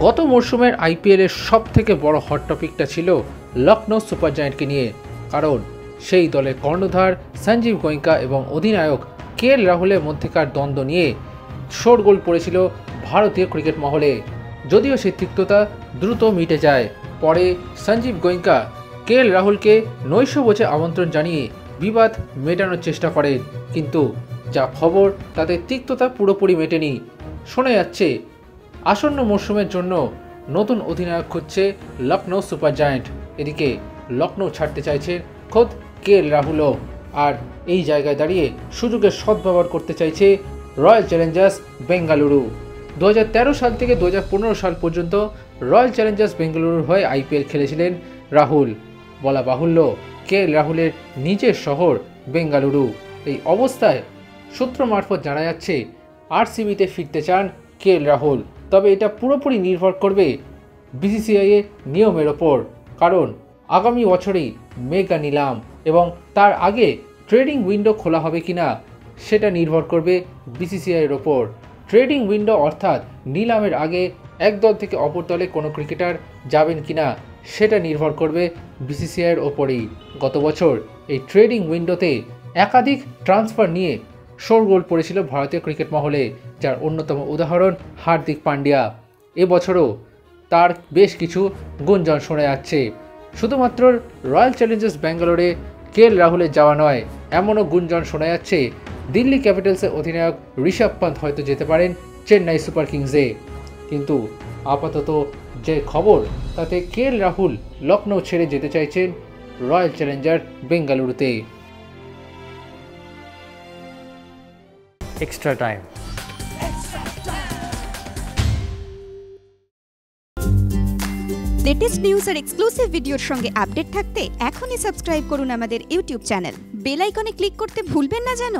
গত মরশুমের আইপিএলের সবথেকে বড় হট টপিকটা ছিল লখনৌ সুপার জায়ান্টকে নিয়ে, কারণ সেই দলের কর্ণধার সঞ্জীব গোয়েঙ্কা এবং অধিনায়ক কেএল রাহুলের মধ্যেকার দ্বন্দ্ব নিয়ে শোরগোল পড়েছিল ভারতীয় ক্রিকেট মহলে। যদিও সেই তিক্ততা দ্রুত মিটে যায়, পরে সঞ্জীব গোয়েঙ্কা কেএল রাহুলকে নৈশভোজে আমন্ত্রণ জানিয়ে বিবাদ মেটানোর চেষ্টা করেন, কিন্তু যা খবর তাতে তিক্ততা পুরোপুরি মেটেনি। শোনা যাচ্ছে আসন্ন মরশুমের জন্য নতুন অধিনায়ক খুঁজছে লখনৌ সুপার জায়ান্ট। এদিকে লখনৌ ছাড়তে চাইছে খোদ কেএল রাহুলও, আর এই জায়গায় দাঁড়িয়ে সুযোগের সদ্ব্যবহার করতে চাইছে রয়্যাল চ্যালেঞ্জার্স বেঙ্গালুরু। 2013 সাল থেকে 2015 সাল পর্যন্ত রয়্যাল চ্যালেঞ্জার্স বেঙ্গালুরুর হয়ে আইপিএল খেলেছিলেন রাহুল। বলা বাহুল্য, কেএল রাহুলের নিজের শহর বেঙ্গালুরু। এই অবস্থায় সূত্র মারফত জানা যাচ্ছে আরসিবিতে ফিরতে চান কেএল রাহুল, তবে এটা পুরোপুরি নির্ভর করবে বিসিসিআই এর নিয়মের ওপর, কারণ আগামী বছরেই মেগা নিলাম এবং তার আগে ট্রেডিং উইন্ডো খোলা হবে কিনা সেটা নির্ভর করবে বিসিসিআই এর ওপর। ট্রেডিং উইন্ডো অর্থাৎ নিলামের আগে এক দল থেকে অপর দলে কোনো ক্রিকেটার যাবেন কিনা সেটা নির্ভর করবে বিসিসিআই এর ওপরেই। গত বছর এই ট্রেডিং উইন্ডোতে একাধিক ট্রান্সফার নিয়ে শোরগোল পড়েছিল ভারতীয় ক্রিকেট মহলে, যার অন্যতম উদাহরণ হার্দিক পান্ডিয়া। এবছরও তার বেশ কিছু গুঞ্জন শোনা যাচ্ছে। শুধুমাত্র রয়্যাল চ্যালেঞ্জার্স ব্যাঙ্গালোরে কেএল রাহুলের যাওয়া নয়, এমনও গুঞ্জন শোনা যাচ্ছে দিল্লি ক্যাপিটালসের অধিনায়ক ঋষভ পান্ত হয়তো যেতে পারেন চেন্নাই সুপার কিংসে। কিন্তু আপাতত যে খবর তাতে কেএল রাহুল লখনৌ ছেড়ে যেতে চাইছেন রয়্যাল চ্যালেঞ্জার বেঙ্গালুরুতে। Extra time. লেটেস্ট নিউজ আর এক্সক্লুসিভ ভিডিওর সঙ্গে আপডেট থাকতে এখনই সাবস্ক্রাইব করুন আমাদের ইউটিউব চ্যানেল। বেল আইকনে ক্লিক করতে ভুলবেন না যেন।